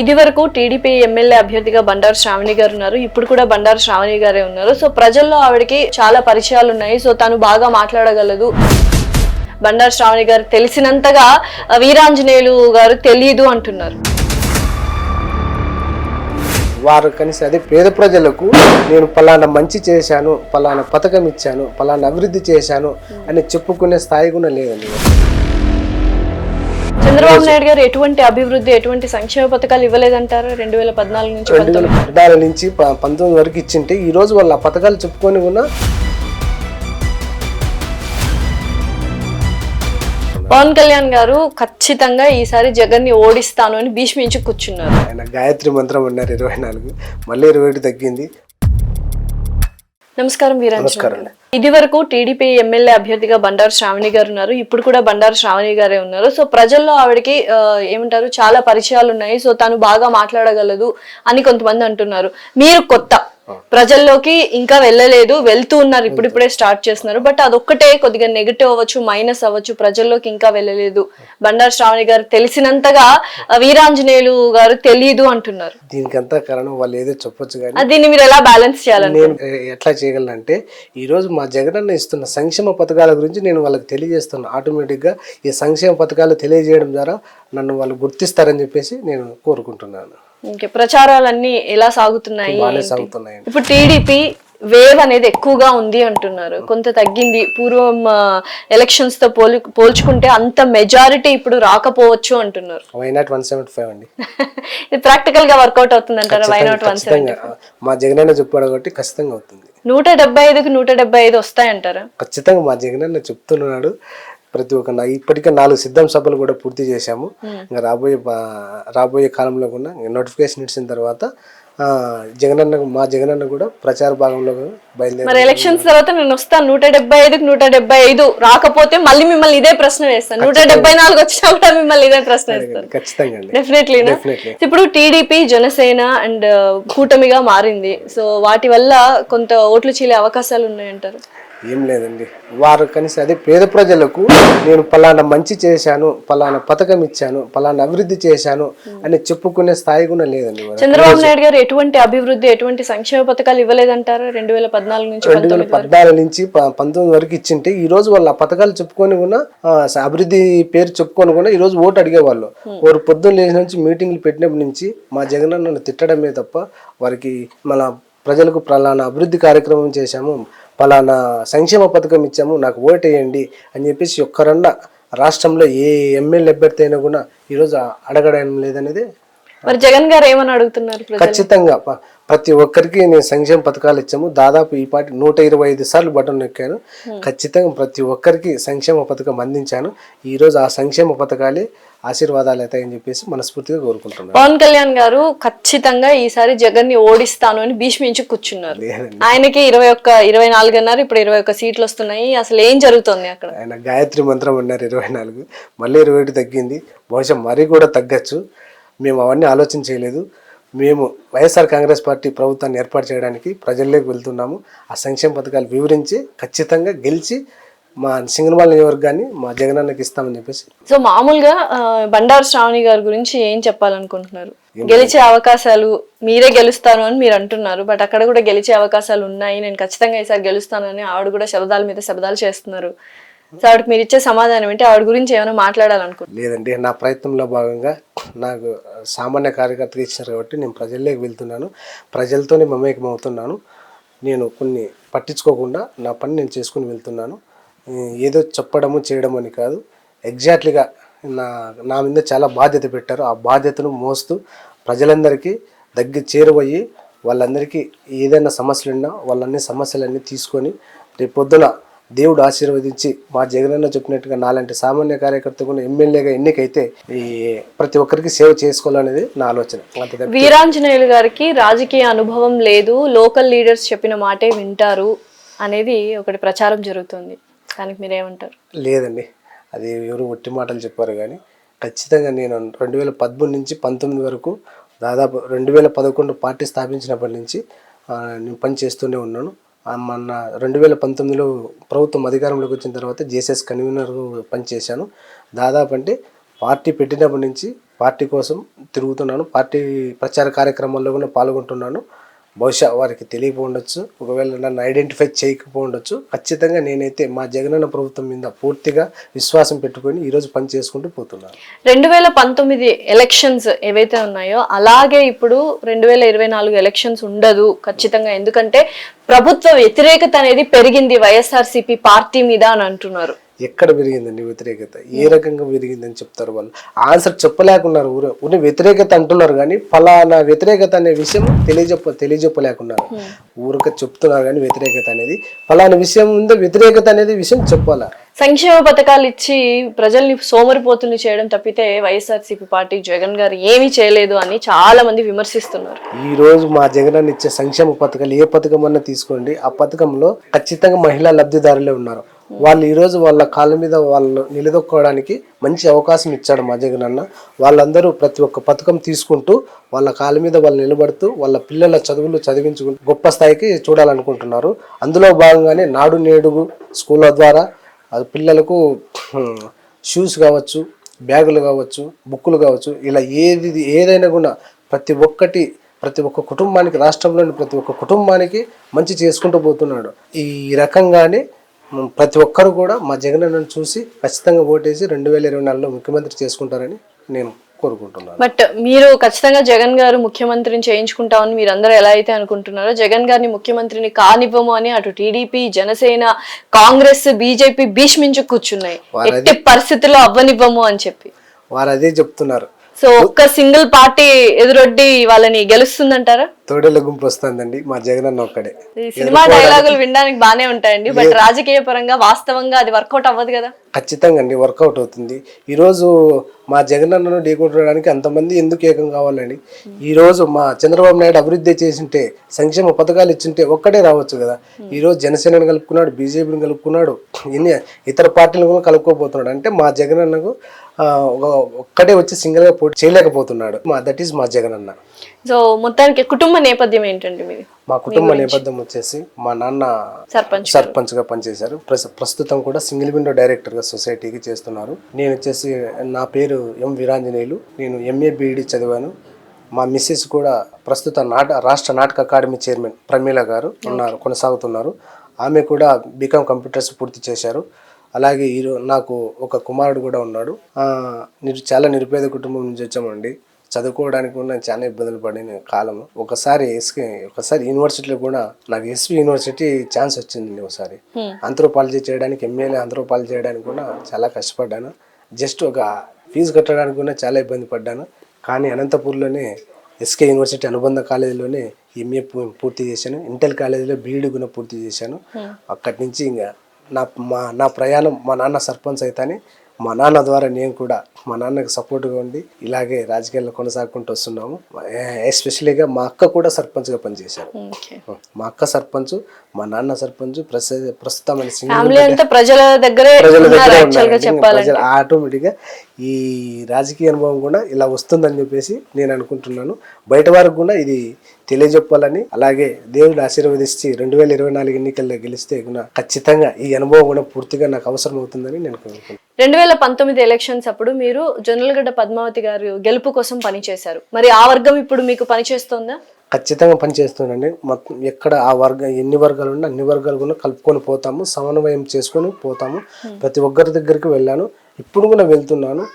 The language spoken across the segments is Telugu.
ఇది వరకు టీడీపీ ఎమ్మెల్యే అభ్యర్థిగా బండారు శ్రావణి గారు ఉన్నారు. ఇప్పుడు కూడా బండారు శ్రావణి గారే ఉన్నారు. సో ప్రజల్లో ఆవిడకి చాలా పరిచయాలు ఉన్నాయి. సో తను బాగా మాట్లాడగలదు. బండారు శ్రావణి గారు తెలిసినంతగా వీరాంజనేయులు గారు తెలియదు అంటున్నారు. వారు కనీసం అదే పేద ప్రజలకు నేను పలానా మంచి చేశాను, పలానా పథకం ఇచ్చాను, పలానా అభివృద్ధి చేశాను అని చెప్పుకునే స్థాయి కూడా లేదండి. చంద్రబాబు నాయుడు గారు ఎటువంటి అభివృద్ధి, ఎటువంటి సంక్షేమ పథకాలు ఇవ్వలేదంటారు? 2014 నుంచి 2014 నుంచి 19 వరకు ఇచ్చింటే ఈ రోజు వాళ్ళు ఆ పథకాలు చెప్పుకొని కూడా. పవన్ కళ్యాణ్ గారు ఖచ్చితంగా ఈసారి జగన్ ని ఓడిస్తాను అని భీష్మించి కూర్చున్నారు. ఆయన గాయత్రి మంత్రం అన్నారు 24, మళ్ళీ 21 తగ్గింది. నమస్కారం వీరాంజనేయులు. ఇది వరకు టీడీపీ ఎమ్మెల్యే అభ్యర్థిగా బండారు శ్రావణి గారు ఉన్నారు. ఇప్పుడు కూడా బండారు శ్రావణి గారే ఉన్నారు. సో ప్రజల్లో ఆవిడకి ఏమంటారు, చాలా పరిచయాలు ఉన్నాయి. సో తను బాగా మాట్లాడగలదు అని కొంతమంది అంటున్నారు. మీరు కొత్త ప్రజల్లోకి ఇంకా వెళ్ళలేదు, వెళ్తూ ఉన్నారు, ఇప్పుడిప్పుడే స్టార్ట్ చేస్తున్నారు. బట్ అదొక్కటే కొద్దిగా నెగటివ్ అవ్వచ్చు, మైనస్ అవ్వచ్చు, ప్రజల్లోకి ఇంకా వెళ్ళలేదు. బండారు శ్రావణి గారు తెలిసినంతగా వీరాంజనేయులు గారు తెలియదు అంటున్నారు. దీనికంతా కారణం వాళ్ళు ఏదో చెప్పొచ్చు, కానీ దీన్ని మీరు ఎలా బ్యాలెన్స్ చేయాలని నేను ఎట్లా చేయగలనంటే, ఈ రోజు మా జగనన్న ఇస్తున్న సంక్షేమ పథకాల గురించి నేను వాళ్ళకి తెలియజేస్తున్నా. ఆటోమేటిక్ గా ఈ సంక్షేమ పథకాలు తెలియజేయడం ద్వారా నన్ను వాళ్ళు గుర్తిస్తారని చెప్పేసి నేను కోరుకుంటున్నాను. ప్రచారాలన్నీ ఎలా సాగుతున్నాయి? ఇప్పుడు టీడీపీ వేవ్ అనేది ఎక్కువగా ఉంది అంటున్నారు, కొంత తగ్గింది. పూర్వం ఎలక్షన్స్ తో పోల్చుకుంటే అంత మెజారిటీ ఇప్పుడు రాకపోవచ్చు అంటున్నారు. వైనాట్ 175 అండి. ఇది ప్రాక్టికల్ గా వర్కౌట్ అవుతుంది అంటారా? వైనాట్ 175 మా జగనన్న చెప్పాడు కాబట్టి ఖచ్చితంగా అవుతుంది. 175కి 175 వస్తాయంటారా? ఖచ్చితంగా మా జగనన్న చెప్తున్నాడు. ప్రతి ఒక్క ఇప్పటికే 4 సిద్ధం సభలు కూడా పూర్తి చేశాము. ఇంకా రాబోయే కాలంలో కూడా నోటిఫికేషన్ ఇచ్చిన తర్వాత మా జగనన్న కూడా ప్రచార భాగంలో బయలుదేరి. మరి ఎలక్షన్స్ తర్వాత నేను వస్తాను 175కి 175 రాకపోతే మళ్ళీ మిమ్మల్ని ఇదే ప్రశ్న వేస్తాను. 174 వచ్చినా కూడా మిమ్మల్ని ఇదే ప్రశ్న వేస్తాను. ఖచ్చితంగా డెఫినెట్లీ. ఇప్పుడు టీడీపీ జనసేన అండ్ కూటమిగా మారింది. సో వాటి వల్ల కొంత ఓట్లు చీలే అవకాశాలు ఉన్నాయంటారు? ఏం లేదండి, వారు కనీసం అదే పేద ప్రజలకు నేను పలానా మంచి చేశాను, పలానా పథకం ఇచ్చాను, పలానా అభివృద్ధి చేశాను అని చెప్పుకునే స్థాయి కూడా లేదండి. చంద్రబాబు నాయుడు గారు ఎటువంటి అభివృద్ధి, ఎటువంటి సంక్షేమ పథకాలు ఇవ్వలేదంటారు? 2014 నుంచి 19 వరకు ఇచ్చింటే ఈ రోజు వాళ్ళు ఆ పథకాలు చెప్పుకొని కూడా, అభివృద్ధి పేరు చెప్పుకొని కూడా ఈ రోజు ఓటు అడిగేవాళ్ళు. వారు పొద్దున్న లేచి నుంచి మీటింగ్లు పెట్టినప్పటి నుంచి మా జగనన్నను తిట్టడమే తప్ప వారికి మన ప్రజలకు పలానా అభివృద్ధి కార్యక్రమం చేశాము, పలానా సంక్షేమ పథకం ఇచ్చాము, నాకు ఓటేయండి అని చెప్పేసి ఒక్కరన్నా రాష్ట్రంలో ఏ ఎమ్మెల్యే అభ్యర్థి అయినా కూడా ఈరోజు అడగడం లేదనేది. మరి జగన్ గారు ఏమని అడుగుతున్నారు? ఖచ్చితంగా ప్రతి ఒక్కరికి నేను సంక్షేమ పథకాలు ఇచ్చాము. దాదాపు ఈ పాటి 125 సార్లు బటన్ నొక్కాను. ఖచ్చితంగా ప్రతి ఒక్కరికి సంక్షేమ పథకం అందించాను. ఈ రోజు ఆ సంక్షేమ పథకాలే ఆశీర్వాదాలు అవుతాయని చెప్పేసి మనస్ఫూర్తిగా కోరుకుంటున్నాను. పవన్ కళ్యాణ్ గారు ఖచ్చితంగా ఈసారి జగన్ ని ఓడిస్తాను అని భీష్మించి కూర్చున్నారు. ఆయనకి 24 అన్నారు, ఇప్పుడు 21 సీట్లు వస్తున్నాయి. అసలు ఏం జరుగుతుంది అక్కడ? ఆయన గాయత్రి మంత్రం అన్నారు 24, మళ్ళీ 21 తగ్గింది. బహుశా మరీ కూడా తగ్గచ్చు. మేము అవన్నీ ఆలోచన చేయలేదు. మేము వైఎస్ఆర్ కాంగ్రెస్ పార్టీ ప్రభుత్వాన్ని ఏర్పాటు చేయడానికి ప్రజల్లోకి వెళ్తున్నాము. ఆ సంక్షేమ పథకాలు వివరించి ఖచ్చితంగా గెలిచి మా సింగనమల నియోజకవర్గాన్ని మా జగనన్నకి ఇస్తామని చెప్పేసి. సో మామూలుగా బండారు శ్రావణి గారి గురించి ఏం చెప్పాలనుకుంటున్నారు? గెలిచే అవకాశాలు, మీరే గెలుస్తాను అని మీరు అంటున్నారు, బట్ అక్కడ కూడా గెలిచే అవకాశాలు ఉన్నాయి, నేను ఖచ్చితంగా ఈసారి గెలుస్తానని ఆవిడ కూడా శబ్దాల మీద శబ్దాలు చేస్తున్నారు. సో ఆవిడకి మీరు ఇచ్చే సమాధానం ఏంటి? ఆవిడ గురించి ఏమైనా మాట్లాడాలనుకుంటున్నారు? లేదండి, నా ప్రయత్నంలో భాగంగా నాకు సామాన్య కార్యకర్తగా ఇచ్చినారు కాబట్టి నేను ప్రజల్లోకి వెళ్తున్నాను, ప్రజలతోనే మమేకం అవుతున్నాను. నేను కొన్ని పట్టించుకోకుండా నా పని నేను చేసుకుని వెళ్తున్నాను. ఏదో చెప్పడము చేయడం అని కాదు, ఎగ్జాక్ట్లీగా నా మీద చాలా బాధ్యత పెట్టారు. ఆ బాధ్యతను మోస్తూ ప్రజలందరికీ చేరువయ్యి వాళ్ళందరికీ ఏదైనా సమస్యలు ఉన్నా వాళ్ళన్ని సమస్యలన్నీ తీసుకొని రేపొద్దున దేవుడు ఆశీర్వదించి మా జగనన్న చెప్పినట్టుగా నాలాంటి సామాన్య కార్యకర్త కూడా ఎమ్మెల్యేగా ఎన్నికైతే ఈ ప్రతి ఒక్కరికి సేవ చేసుకోవాలనేది నా ఆలోచన. వీరాంజనేయులు గారికి రాజకీయ అనుభవం లేదు, లోకల్ లీడర్స్ చెప్పిన మాటే వింటారు అనేది ఒకటి ప్రచారం జరుగుతుంది, దానికి మీరేమంటారు? లేదండి, అది ఎవరు ఒట్టి మాటలు చెప్పారు. కానీ ఖచ్చితంగా నేను 2013 నుంచి 19 వరకు దాదాపు 2011 పార్టీ స్థాపించినప్పటి నుంచి నేను పని చేస్తూనే ఉన్నాను. మొన్న 2019లో ప్రభుత్వం అధికారంలోకి వచ్చిన తర్వాత జేసీఎస్ కన్వీనర్ పనిచేశాను. దాదాపు అంటే పార్టీ పెట్టినప్పటి నుంచి పార్టీ కోసం తిరుగుతున్నాను, పార్టీ ప్రచార కార్యక్రమాల్లో కూడా పాల్గొంటున్నాను. బహుశా వారికి తెలియకపోవచ్చు, ఒకవేళ నన్ను ఐడెంటిఫై చేయకపోవచ్చు. ఖచ్చితంగా నేనైతే మా జగనన్న ప్రభుత్వం మీద పూర్తిగా విశ్వాసం పెట్టుకొని ఈరోజు పని చేసుకుంటూ పోతున్నాను. 2019 ఎలక్షన్స్ ఏవైతే ఉన్నాయో అలాగే ఇప్పుడు 2024 ఎలక్షన్స్ ఉండదు ఖచ్చితంగా, ఎందుకంటే ప్రభుత్వ వ్యతిరేకత అనేది పెరిగింది వైఎస్ఆర్సీపీ పార్టీ మీద అని అంటున్నారు. ఎక్కడ పెరిగిందండి వ్యతిరేకత? ఏ రకంగా పెరిగిందని చెప్తారు వాళ్ళు? ఆన్సర్ చెప్పలేకున్నారు. ఊరి వ్యతిరేకత అంటున్నారు కానీ ఫలానా వ్యతిరేకత అనే విషయం తెలియజెప్పలేకున్నారు. ఊరిక చెప్తున్నారు కానీ వ్యతిరేకత అనేది ఫలానా విషయం ఉందో వ్యతిరేకత అనేది విషయం చెప్పాలా? సంక్షేమ పథకాలు ఇచ్చి ప్రజల్ని సోమరిపోతుల్ని చేయడం తప్పితే వైఎస్ఆర్సీపీ పార్టీ జగన్ గారు ఏమీ చేయలేదు అని చాలా మంది విమర్శిస్తున్నారు. ఈ రోజు మా జగన్ ఇచ్చే సంక్షేమ పథకాలు ఏ పథకం అన్నా తీసుకోండి, ఆ పథకంలో ఖచ్చితంగా మహిళా లబ్ధిదారులే ఉన్నారు. వాళ్ళు ఈరోజు వాళ్ళ కాళ్ళ మీద వాళ్ళు నిలదొక్కోవడానికి మంచి అవకాశం ఇచ్చాడు మా జగన్ అన్న. వాళ్ళందరూ ప్రతి ఒక్క పథకం తీసుకుంటూ వాళ్ళ కాళ్ళ మీద వాళ్ళు నిలబడుతూ వాళ్ళ పిల్లల చదువులు చదివించుకుంటూ గొప్ప స్థాయికి చూడాలనుకుంటున్నారు. అందులో భాగంగానే నాడు నేడు స్కూళ్ళ ద్వారా అది పిల్లలకు షూస్ కావచ్చు, బ్యాగులు కావచ్చు, బుక్కులు కావచ్చు, ఇలా ఏదైనా కూడా ప్రతి ఒక్క కుటుంబానికి, రాష్ట్రంలోని ప్రతి ఒక్క కుటుంబానికి మంచి చేసుకుంటూ పోతున్నాడు. ఈ రకంగానే ప్రతి ఒక్కరు కూడా మా జగనన్నను చూసి ఖచ్చితంగా ఓటేసి 2024లో ముఖ్యమంత్రి చేసుకుంటారని నేను కోరుకుంటున్నాను. బట్ మీరు ఖచ్చితంగా జగన్ గారు ముఖ్యమంత్రిని చేయించుకుంటామని మీరు అందరూ ఎలా అయితే అనుకుంటున్నారో, జగన్ గారిని ముఖ్యమంత్రిని కానివ్వము అని అటు టీడీపీ, జనసేన, కాంగ్రెస్, బీజేపీ భీష్మించు కూర్చున్నాయి. ఎట్టి పరిస్థితుల్లో అవ్వనివ్వము అని చెప్పి వారు అదే చెప్తున్నారు. సో ఒక్క సింగిల్ పార్టీ ఎదురొడ్డి వాళ్ళని గెలుస్తుందంటారా? తోడేళ్ళ గుంపు వస్తుందండి, మా జగనన్న ఒక్కడే. సినిమా డైలాగులు వినడానికి బానే ఉంటాయండి, బట్ రాజకీయ పరంగా వాస్తవంగా అది వర్కౌట్ అవ్వదు కదా. ఖచ్చితంగా అండి వర్కౌట్ అవుతుంది. ఈరోజు మా జగనన్నను ఢీకొట్టడానికి అంతమంది ఎందుకు ఏకం కావాలండి? ఈరోజు మా చంద్రబాబు నాయుడు అభివృద్ధి చేసింటే, సంక్షేమ పథకాలు ఇచ్చింటే ఒక్కడే రావచ్చు కదా. ఈరోజు జనసేనను కలుపుకున్నాడు, బీజేపీని కలుపుకున్నాడు, ఎన్ని ఇతర పార్టీలను కూడా కలుపుకోబోతున్నాడు. అంటే మా జగనన్నకు ఒక్కడే వచ్చి సింగిల్ గా పోటీ చేయలేకపోతున్నాడు. దట్ ఈస్ మా జగనన్న. సో మొత్తానికి కుటుంబ నేపథ్యం ఏంటండి మీది? మా కుటుంబ నేపథ్యం వచ్చేసి మా నాన్న సర్పంచ్ గా పనిచేశారు. ప్రస్తుతం కూడా సింగిల్ విండో డైరెక్టర్ గా సొసైటీకి చేస్తున్నారు. నేను వచ్చేసి నా పేరు ఎం వీరాంజనేయులు. నేను MA BEd చదివాను. మా మిస్సెస్ కూడా ప్రస్తుత రాష్ట్ర నాటక అకాడమీ చైర్మన్ ప్రమీల గారు కొనసాగుతున్నారు. ఆమె కూడా BCom కంప్యూటర్స్ పూర్తి చేశారు. అలాగే నాకు ఒక కుమారుడు కూడా ఉన్నాడు. చాలా నిరుపేద కుటుంబం నుంచి వచ్చామండి. చదువుకోవడానికి కూడా చాలా ఇబ్బందులు పడిన కాలము. ఒకసారి యూనివర్సిటీలో కూడా నాకు SV యూనివర్సిటీ ఛాన్స్ వచ్చింది. ఒకసారి ఆంథ్రోపాలజీ చేయడానికి, MA ఆంథ్రోపాలజీ చేయడానికి కూడా చాలా కష్టపడ్డాను. జస్ట్ ఒక ఫీజు కట్టడానికి కూడా చాలా ఇబ్బంది పడ్డాను. కానీ అనంతపూర్లోనే SK యూనివర్సిటీ అనుబంధ కాలేజీలోనే MA పూర్తి చేశాను. ఇంటెల్ కాలేజీలో BEd కూడా పూర్తి చేశాను. అక్కడి నుంచి ఇంకా నా ప్రయాణం మా నాన్న సర్పంచ్ అయితేనే మా నాన్న ద్వారా నేను కూడా మా నాన్నకి సపోర్ట్గా ఉండి ఇలాగే రాజకీయాల్లో కొనసాగుకుంటూ వస్తున్నాము. ఎస్పెషలీగా మా అక్క కూడా సర్పంచ్గా పనిచేశారు. మా అక్క సర్పంచ్, మా నాన్న సర్పంచ్, ప్రస్తుతం ప్రజల దగ్గర ఆటోమేటిక్గా ఈ రాజకీయ అనుభవం కూడా ఇలా వస్తుందని చెప్పేసి నేను అనుకుంటున్నాను. బయట వారికి కూడా ఇది తెలియజెప్పాలని, అలాగే దేవుడు ఆశీర్వదించి 2024 ఎన్నికల్లో గెలిస్తే ఖచ్చితంగా ఈ అనుభవం కూడా పూర్తిగా నాకు అవసరం అవుతుందని నేను కోరుకుంటున్నాను. 2019 ఎలక్షన్స్ అప్పుడు మీరు జొన్నలగడ్డ పద్మావతి గారు గెలుపు కోసం పనిచేశారు. మరి ఆ వర్గం ఇప్పుడు మీకు పనిచేస్తుందా? ఖచ్చితంగా పనిచేస్తుందండి. మొత్తం ఎక్కడ ఆ ఎన్ని వర్గాలు ఉన్నా అన్ని వర్గాలు కూడా కలుపుకొని పోతాము, సమన్వయం చేసుకొని పోతాము. ప్రతి ఒక్కరి దగ్గరికి వెళ్ళాను, ఇప్పుడు కూడా వెళ్తున్నాను.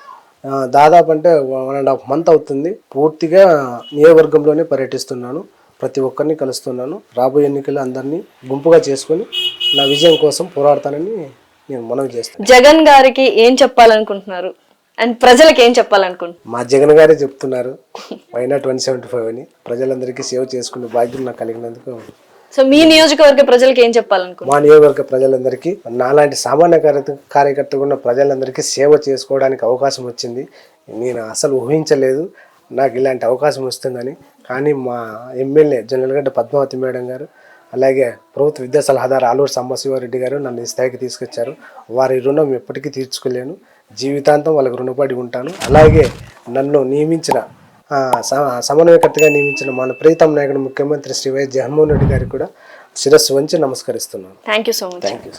దాదాపు అంటే 1.5 month అవుతుంది. పూర్తిగా నియోజకవర్గంలోనే పర్యటిస్తున్నాను, ప్రతి ఒక్కరిని కలుస్తున్నాను. రాబోయే ఎన్నికల్లో అందరినీ గుంపుగా చేసుకొని నా విజయం కోసం పోరాడతానని నేను మనవి చేస్తాను. జగన్ గారికి ఏం చెప్పాలనుకుంటున్నారు అండ్ ప్రజలకు ఏం చెప్పాలనుకుంటున్నారు? మా జగన్ గారే చెప్తున్నారు Why Not 175 అని. ప్రజలందరికీ సేవ చేసుకునే భాగ్యం నాకు కలిగినందుకు. సో మీ నియోజకవర్గ ప్రజలకు ఏం చెప్పాలనుకుంటున్నారు? మా నియోజకవర్గ ప్రజలందరికీ, నాలాంటి సామాన్య కార్యకర్తగా ఉన్న ప్రజలందరికీ సేవ చేసుకోవడానికి అవకాశం వచ్చింది. నేను అసలు ఊహించలేదు నాకు ఇలాంటి అవకాశం వస్తుందని. కానీ మా ఎమ్మెల్యే జొన్నలగడ్డ పద్మావతి మేడం గారు, అలాగే ప్రభుత్వ విద్యా సలహాదారు ఆలూరు సాంబశివారెడ్డి గారు నన్ను ఈ స్థాయికి తీసుకొచ్చారు. వారి రుణం ఎప్పటికీ తీర్చుకోలేను, జీవితాంతం వాళ్ళకి రుణపడి ఉంటాను. అలాగే నన్ను నియమించిన సమన్వయకర్తగా నియమించిన మన ప్రీతం నాయకుడు ముఖ్యమంత్రి శ్రీ వైఎస్ జగన్మోహన్ రెడ్డి గారికి కూడా శిరస్సు వంచి నమస్కరిస్తున్నాను. Thank you so much. Thank you.